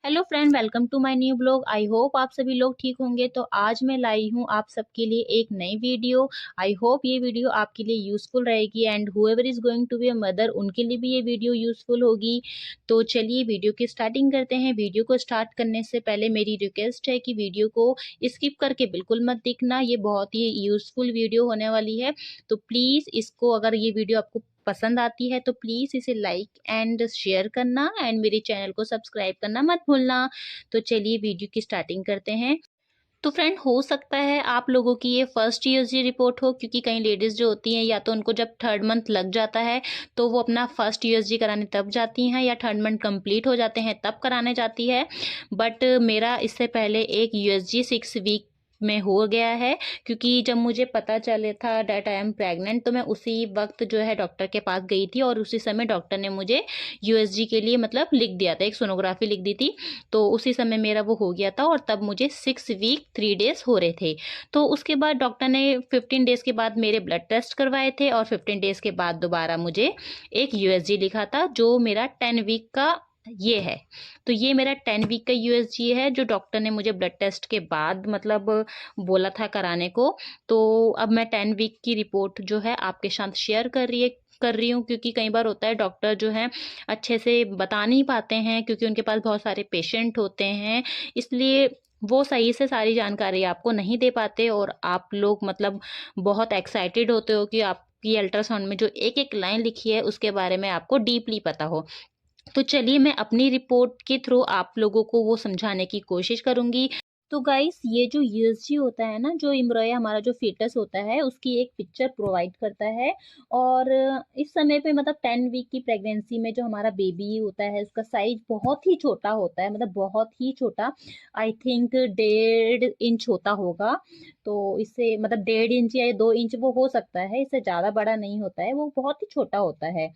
Hello friend, welcome to my new blog. I hope आप सभी लोग ठीक होंगे। तो आज मैं लाई हूँ आप सबके लिए एक नई वीडियो। आई होप ये वीडियो आपके लिए यूजफुल रहेगी and whoever is going to be a mother, उनके लिए भी ये वीडियो यूजफुल होगी। तो चलिए वीडियो की स्टार्टिंग करते हैं। वीडियो को स्टार्ट करने से पहले मेरी रिक्वेस्ट है कि वीडियो को स्किप करके बिल्कुल मत देखना, ये बहुत ही यूजफुल वीडियो होने वाली है। तो प्लीज़ इसको, अगर ये वीडियो आपको पसंद आती है तो प्लीज़ इसे लाइक एंड शेयर करना एंड मेरे चैनल को सब्सक्राइब करना मत भूलना। तो चलिए वीडियो की स्टार्टिंग करते हैं। तो फ्रेंड, हो सकता है आप लोगों की ये फर्स्ट ईएसजी रिपोर्ट हो, क्योंकि कई लेडीज़ जो होती हैं या तो उनको जब थर्ड मंथ लग जाता है तो वो अपना फर्स्ट ईएसजी कराने तब जाती हैं, या थर्ड मंथ कंप्लीट हो जाते हैं तब कराने जाती है। बट मेरा इससे पहले एक यूएसजी 6 वीक में हो गया है, क्योंकि जब मुझे पता चला था डेट आई एम प्रेग्नेंट तो मैं उसी वक्त जो है डॉक्टर के पास गई थी और उसी समय डॉक्टर ने मुझे यूएसजी के लिए मतलब लिख दिया था, एक सोनोग्राफी लिख दी थी। तो उसी समय मेरा वो हो गया था और तब मुझे 6 वीक 3 डेज हो रहे थे। तो उसके बाद डॉक्टर ने 15 डेज के बाद मेरे ब्लड टेस्ट करवाए थे और 15 डेज के बाद दोबारा मुझे एक यूएसजी लिखा था, जो मेरा 10 वीक का ये है। तो ये मेरा 10 वीक का यूएसजी है, जो डॉक्टर ने मुझे ब्लड टेस्ट के बाद मतलब बोला था कराने को। तो अब मैं 10 वीक की रिपोर्ट जो है आपके साथ शेयर कर रही हूँ, क्योंकि कई बार होता है डॉक्टर जो है अच्छे से बता नहीं पाते हैं, क्योंकि उनके पास बहुत सारे पेशेंट होते हैं, इसलिए वो सही से सारी जानकारी आपको नहीं दे पाते और आप लोग मतलब बहुत एक्साइटेड होते हो कि आपकी अल्ट्रासाउंड में जो एक एक लाइन लिखी है उसके बारे में आपको डीपली पता हो। तो चलिए मैं अपनी रिपोर्ट के थ्रू आप लोगों को वो समझाने की कोशिश करूंगी। तो गाइस, ये जो यूएसजी होता है ना, जो एम्ब्रॉय हमारा जो fetus होता है उसकी एक पिक्चर प्रोवाइड करता है। और इस समय पे मतलब 10 वीक की प्रेगनेंसी में जो हमारा बेबी होता है उसका साइज बहुत ही छोटा होता है, मतलब बहुत ही छोटा। आई थिंक 1.5 इंच होता होगा। तो इससे मतलब 1.5 इंच या 2 इंच वो हो सकता है, इससे ज़्यादा बड़ा नहीं होता है, वो बहुत ही छोटा होता है।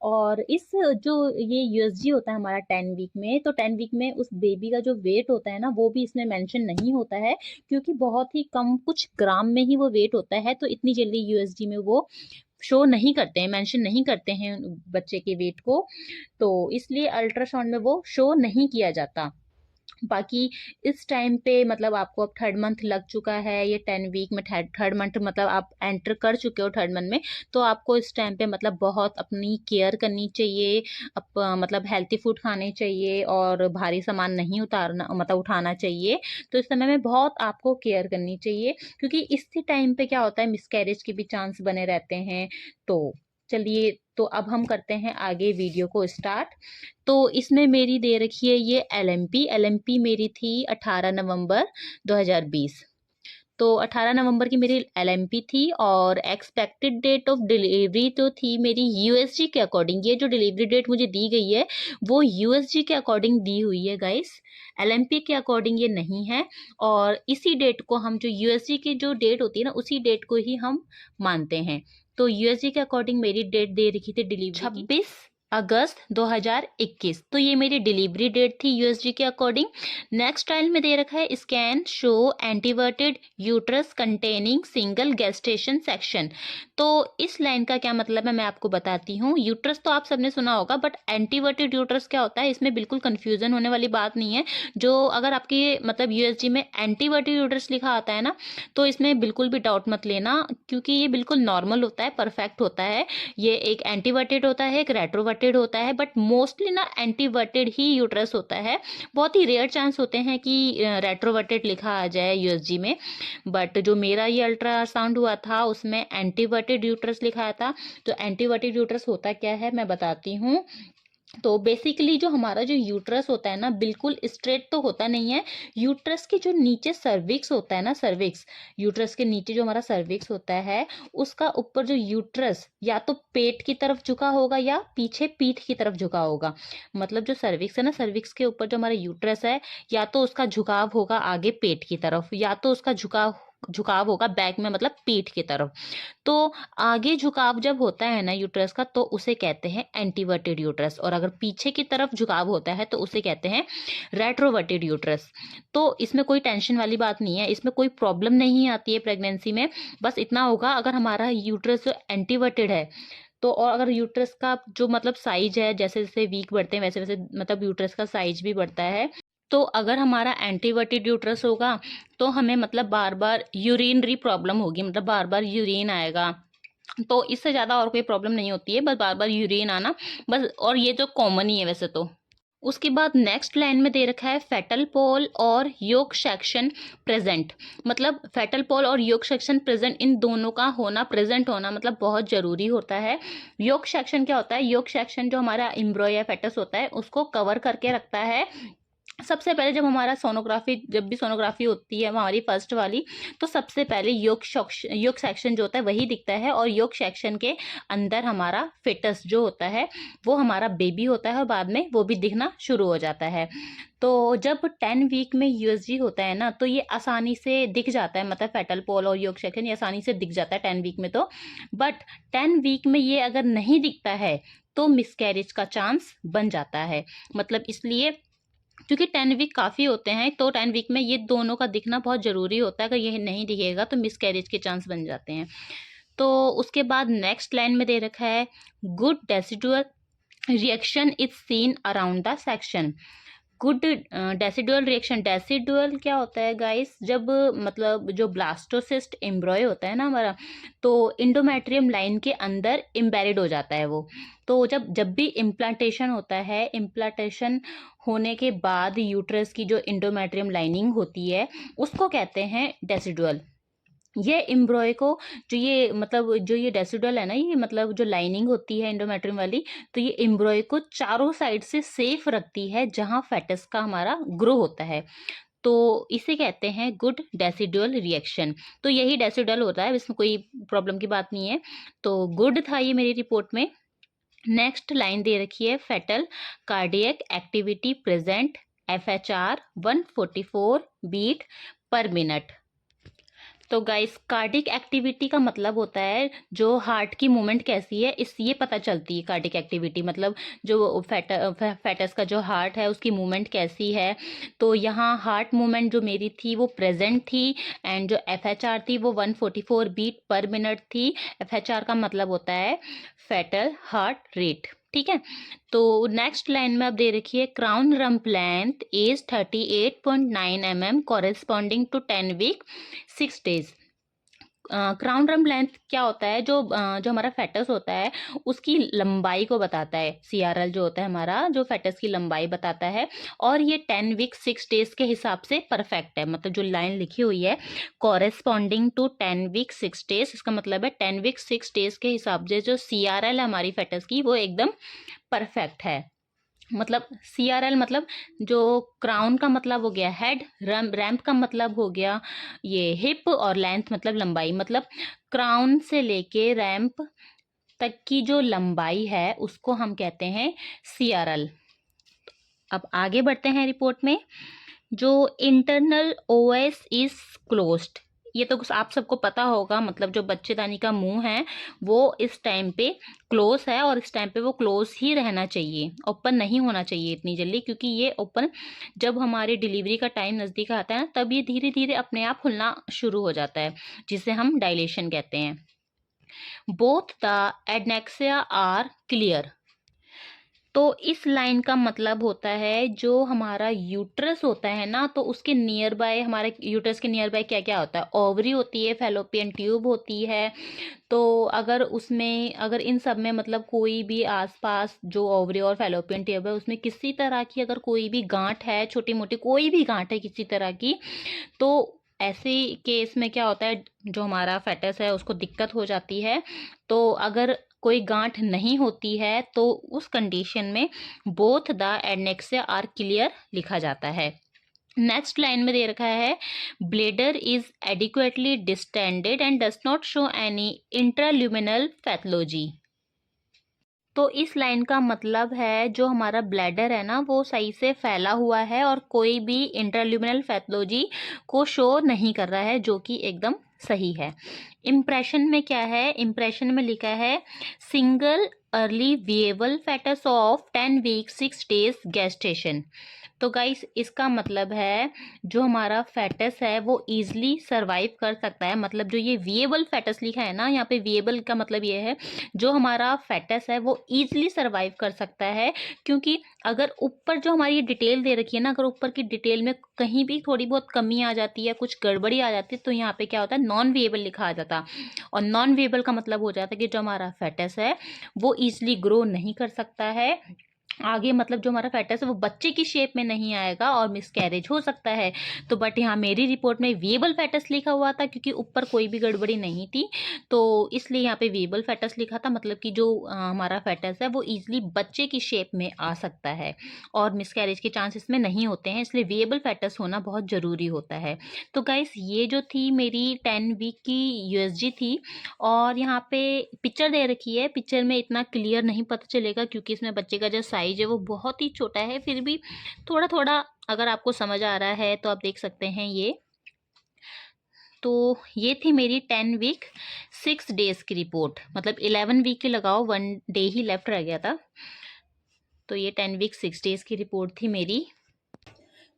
और इस जो ये यूएसजी होता है हमारा 10 वीक में, तो 10 वीक में उस बेबी का जो वेट होता है ना वो भी इसमें मेंशन नहीं होता है, क्योंकि बहुत ही कम कुछ ग्राम में ही वो वेट होता है, तो इतनी जल्दी यूएसजी में वो शो नहीं करते हैं, मेंशन नहीं करते हैं बच्चे के वेट को। तो इसलिए अल्ट्रासाउंड में वो शो नहीं किया जाता। बाकी इस टाइम पे मतलब आपको अब थर्ड मंथ लग चुका है, ये 10 वीक में थर्ड मंथ मतलब आप एंटर कर चुके हो थर्ड मंथ में। तो आपको इस टाइम पे मतलब बहुत अपनी केयर करनी चाहिए। मतलब हेल्थी फूड खाने चाहिए और भारी सामान नहीं उतारना मतलब उठाना चाहिए। तो इस समय में बहुत आपको केयर करनी चाहिए, क्योंकि इसी टाइम पे क्या होता है मिसकैरेज के भी चांस बने रहते हैं। तो चलिए, तो अब हम करते हैं आगे वीडियो को स्टार्ट। तो इसमें मेरी दे रखी है ये एलएमपी। एलएमपी मेरी थी 18 नवंबर 2020। तो 18 नवंबर की मेरी एलएमपी थी और एक्सपेक्टेड डेट ऑफ डिलीवरी तो थी मेरी यूएसजी के अकॉर्डिंग। ये जो डिलीवरी डेट मुझे दी गई है वो यूएसजी के अकॉर्डिंग दी हुई है गाइस, एलएमपी के अकॉर्डिंग ये नहीं है। और इसी डेट को हम, जो यूएसजी की जो डेट होती है ना, उसी डेट को ही हम मानते हैं। तो यूएसजी के अकॉर्डिंग मेरी डेट दे रखी थी डिलीवरी 26 अगस्त 2021। तो ये मेरी डिलीवरी डेट थी यूएसजी के अकॉर्डिंग। नेक्स्ट टाइल में दे रखा है scan show anteverted uterus containing single gestation section. तो इस लाइन का क्या मतलब है मैं आपको बताती हूँ। यूट्रस तो आप सबने सुना होगा, बट एंटीवर्टेड यूट्रस क्या होता है, इसमें बिल्कुल कंफ्यूजन होने वाली बात नहीं है। जो अगर आपके मतलब यूएसजी में एंटीवर्टेड यूट्रस लिखा आता है ना, तो इसमें बिल्कुल भी डाउट मत लेना, क्योंकि ये बिल्कुल नॉर्मल होता है, परफेक्ट होता है। ये एक एंटीवर्टेड होता है, एक रेट्रोवर्टेड होता है, बट मोस्टली ना एंटीवर्टेड ही यूट्रस होता है। बहुत ही रेयर चांस होते हैं कि रेट्रोवर्टेड लिखा आ जाए यूएसजी में। बट जो मेरा ये अल्ट्रासाउंड हुआ था उसमें एंटीवर्टेड यूट्रस लिखा था। तो एंटीवर्टेड यूट्रस होता क्या है मैं बताती हूँ। तो बेसिकली जो हमारा जो यूट्रस होता है ना, बिल्कुल स्ट्रेट तो होता नहीं है। यूट्रस के जो नीचे सर्विक्स होता है ना, सर्विक्स, यूट्रस के नीचे जो हमारा सर्विक्स होता है उसका ऊपर जो यूट्रस या तो पेट की तरफ झुका होगा या पीछे पीठ की तरफ झुका होगा। मतलब जो सर्विक्स है ना, सर्विक्स के ऊपर जो हमारा यूट्रस है, या तो उसका झुकाव होगा आगे पेट की तरफ, या तो उसका झुकाव झुकाव होगा बैक में मतलब पीठ की तरफ। तो आगे झुकाव जब होता है ना यूट्रस का, तो उसे कहते हैं एंटीवर्टेड यूट्रस, और अगर पीछे की तरफ झुकाव होता है तो उसे कहते हैं रेट्रोवर्टेड यूट्रस। तो इसमें कोई टेंशन वाली बात नहीं है, इसमें कोई प्रॉब्लम नहीं आती है प्रेगनेंसी में। बस इतना होगा, अगर हमारा यूट्रस जो एंटीवर्टेड है तो, और अगर यूट्रस का जो मतलब साइज है, जैसे जैसे वीक बढ़ते हैं वैसे वैसे मतलब यूट्रस का साइज भी बढ़ता है। तो अगर हमारा एंटीवर्टेड यूट्रस होगा तो हमें मतलब बार बार यूरिनरी प्रॉब्लम होगी, मतलब बार बार यूरिन आएगा। तो इससे ज़्यादा और कोई प्रॉब्लम नहीं होती है, बस बार बार यूरिन आना बस, और ये जो कॉमन ही है वैसे तो। उसके बाद नेक्स्ट लाइन में दे रखा है फेटल पोल और योक सेक्शन प्रेजेंट। मतलब फेटल पोल और योक सेक्शन प्रेजेंट, इन दोनों का होना, प्रेजेंट होना मतलब बहुत ज़रूरी होता है। योक सेक्शन क्या होता है? योक सेक्शन जो हमारा एम्ब्रियो या फेटस होता है उसको कवर करके रखता है। सबसे पहले जब हमारा सोनोग्राफी, जब भी सोनोग्राफी होती है हमारी फर्स्ट वाली, तो सबसे पहले योक सेक्शन जो होता है वही दिखता है, और योक सेक्शन के अंदर हमारा फेटस जो होता है वो हमारा बेबी होता है, और बाद में वो भी दिखना शुरू हो जाता है। तो जब 10 वीक में यूएसजी होता है ना, तो ये आसानी से दिख जाता है, मतलब फेटल पोल और योक सेक्शन ये आसानी से दिख जाता है 10 वीक में। तो बट 10 वीक में ये अगर नहीं दिखता है तो मिसकैरेज का चांस बन जाता है। मतलब इसलिए, क्योंकि 10 वीक काफ़ी होते हैं, तो 10 वीक में ये दोनों का दिखना बहुत ज़रूरी होता है। अगर ये नहीं दिखेगा तो मिसकैरेज के चांस बन जाते हैं। तो उसके बाद नेक्स्ट लाइन में दे रखा है good decidual reaction is seen around the section. Good decidual reaction, decidual क्या होता है गाइस? जब मतलब जो ब्लास्टोसिस्ट एम्ब्रॉय होता है ना हमारा, तो इंडोमेट्रियम लाइन के अंदर एम्बेडेड हो जाता है वो। तो जब जब भी इम्प्लांटेशन होता है, इम्प्लांटेशन होने के बाद यूट्रस की जो इंडोमेट्रियम लाइनिंग होती है उसको कहते हैं डेसिडुअल। ये एम्ब्रॉय को, जो ये मतलब जो ये डेसिडुअल है ना, ये मतलब जो लाइनिंग होती है एंडोमेट्रियम वाली, तो ये एम्ब्रॉय को चारों साइड से सेफ रखती है जहां फेटस का हमारा ग्रो होता है। तो इसे कहते हैं गुड डेसिडुअल रिएक्शन। तो यही डेसिडुअल होता है, इसमें कोई प्रॉब्लम की बात नहीं है। तो गुड था ये मेरी रिपोर्ट में। नेक्स्ट लाइन दे रखी है fetal cardiac activity present FHR 144 beat per minute. तो गाइस कार्डिक एक्टिविटी का मतलब होता है जो हार्ट की मूवमेंट कैसी है, इस ये पता चलती है कार्डिक एक्टिविटी, मतलब जो फेटस का जो हार्ट है उसकी मूवमेंट कैसी है। तो यहाँ हार्ट मूवमेंट जो मेरी थी वो प्रेजेंट थी, एंड जो FHR थी वो 144 बीट पर मिनट थी। FHR का मतलब होता है फेटल हार्ट रेट, ठीक है। तो नेक्स्ट लाइन में अब दे रखी है crown rump length is 38.9 mm corresponding to 10 week 6 days. Crown rump length क्या होता है? जो हमारा फेटस होता है उसकी लंबाई को बताता है। CRL जो होता है हमारा, जो फेटस की लंबाई बताता है, और ये 10 वीक 6 डेज के हिसाब से परफेक्ट है। मतलब जो लाइन लिखी हुई है कॉरेस्पॉन्डिंग टू 10 वीक 6 डेज, इसका मतलब है 10 वीक 6 डेज के हिसाब से जो CRL है हमारी फेटस की वो एकदम परफेक्ट है। मतलब CRL मतलब जो क्राउन का मतलब हो गया हेड, रैम्प का मतलब हो गया ये हिप, और लेंथ मतलब लंबाई। मतलब क्राउन से लेके रैम्प तक की जो लंबाई है उसको हम कहते हैं CRL। अब आगे बढ़ते हैं रिपोर्ट में। जो इंटरनल OS इज क्लोज्ड, ये तो आप सबको पता होगा, मतलब जो बच्चेदानी का मुंह है वो इस टाइम पे क्लोज है, और इस टाइम पे वो क्लोज ही रहना चाहिए, ओपन नहीं होना चाहिए इतनी जल्दी, क्योंकि ये ओपन जब हमारी डिलीवरी का टाइम नज़दीक आता है ना, तब ये धीरे धीरे अपने आप खुलना शुरू हो जाता है, जिसे हम डायलेशन कहते हैं। Both the adnexa are clear. तो इस लाइन का मतलब होता है जो हमारा यूट्रस होता है ना, तो उसके नियर बाय, हमारे यूट्रस के नियर बाय क्या क्या होता है? ओवरी होती है, फैलोपियन ट्यूब होती है। तो अगर उसमें, अगर इन सब में मतलब कोई भी आसपास जो ओवरी और फैलोपियन ट्यूब है उसमें किसी तरह की अगर कोई भी गांठ है, छोटी मोटी कोई भी गांठ है किसी तरह की, तो ऐसे केस में क्या होता है, जो हमारा फेटस है उसको दिक्कत हो जाती है। तो अगर कोई गांठ नहीं होती है तो उस कंडीशन में both the adnexa are clear लिखा जाता है। नेक्स्ट लाइन में दे रखा है bladder is adequately distended and does not show any intraluminal pathology. तो इस लाइन का मतलब है जो हमारा ब्लैडर है ना वो सही से फैला हुआ है और कोई भी इंट्राल्यूमिनल पैथोलॉजी को शो नहीं कर रहा है, जो कि एकदम सही है। इम्प्रेशन में क्या है, इम्प्रेशन में लिखा है single early viable fetus of 10 weeks 6 days gestation. तो गाइस इसका मतलब है जो हमारा फेटस है वो इजीली सरवाइव कर सकता है। मतलब जो ये विएबल फेटस लिखा है ना, यहाँ पे विएबल का मतलब ये है जो हमारा फेटस है वो इजीली सरवाइव कर सकता है। क्योंकि अगर ऊपर जो हमारी डिटेल दे रखी है ना, अगर ऊपर की डिटेल में कहीं भी थोड़ी बहुत कमी आ जाती है, कुछ गड़बड़ी आ जाती है, तो यहाँ पे क्या होता है, नॉन विएबल लिखा आ जाता। और नॉन विएबल का मतलब हो जाता है कि जो हमारा फेटस है वो इजीली ग्रो नहीं कर सकता है आगे। मतलब जो हमारा फेटस है वो बच्चे की शेप में नहीं आएगा और मिसकैरेज हो सकता है। तो बट यहाँ मेरी रिपोर्ट में विएबल फेटस लिखा हुआ था क्योंकि ऊपर कोई भी गड़बड़ी नहीं थी, तो इसलिए यहाँ पे विएबल फेटस लिखा था। मतलब कि जो हमारा फेटस है वो इजीली बच्चे की शेप में आ सकता है और मिसकैरेज के चांसेस में नहीं होते हैं, इसलिए विएबल फेटस होना बहुत ज़रूरी होता है। तो गाइस ये जो थी मेरी 10 वीक की यूएसजी थी। और यहाँ पे पिक्चर दे रखी है, पिक्चर में इतना क्लियर नहीं पता चलेगा क्योंकि इसमें बच्चे का जो साइज है वो बहुत ही छोटा है, फिर भी थोड़ा थोड़ा अगर आपको समझ आ रहा है तो आप देख सकते हैं ये। तो ये थी मेरी 10 वीक 6 डेज की रिपोर्ट। मतलब 11 वीक की लगाओ, 1 डे ही लेफ्ट रह गया था। तो ये 10 वीक 6 डेज की रिपोर्ट थी मेरी।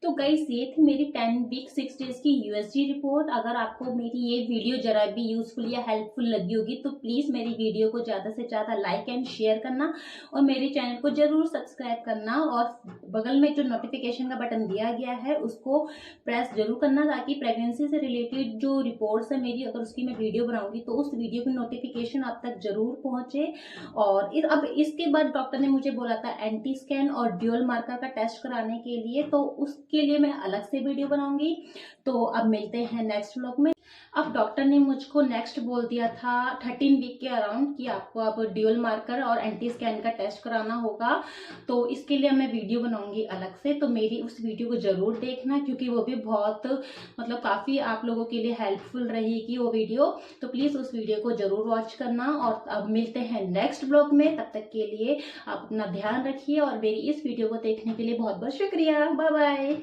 तो गाइस ये थी मेरी 10 वीक 6 डेज की यूएसजी रिपोर्ट। अगर आपको मेरी ये वीडियो जरा भी यूजफुल या हेल्पफुल लगी होगी तो प्लीज मेरी वीडियो को ज्यादा से ज्यादा लाइक एंड शेयर करना और मेरे चैनल को जरूर सब्सक्राइब करना और बगल में जो नोटिफिकेशन का बटन दिया गया है उसको प्रेस जरूर करना ताकि प्रेगनेंसी से रिलेटेड जो रिपोर्ट्स है मेरी, अगर उसकी मैं वीडियो बनाऊंगी तो उस वीडियो की नोटिफिकेशन आप तक जरूर पहुंचे। और अब इसके बाद डॉक्टर ने मुझे बोला था एंटी स्कैन और ड्यूल मार्कर का टेस्ट कराने के लिए, तो उसके लिए मैं अलग से वीडियो बनाऊंगी। तो अब मिलते हैं नेक्स्ट व्लॉग में। अब डॉक्टर ने मुझको नेक्स्ट बोल दिया था 13 वीक के अराउंड कि आपको अब ड्यूल मार्कर और एंटी स्कैन का टेस्ट कराना होगा। तो इसके लिए मैं वीडियो बनाऊंगी अलग से, तो मेरी उस वीडियो को जरूर देखना क्योंकि वो भी बहुत मतलब काफी आप लोगों के लिए हेल्पफुल रहेगी वो वीडियो। तो प्लीज उस वीडियो को जरूर वॉच करना। और अब मिलते हैं नेक्स्ट ब्लॉग में, तब तक के लिए आप अपना ध्यान रखिए और मेरी इस वीडियो को देखने के लिए बहुत बहुत शुक्रिया। Bye bye.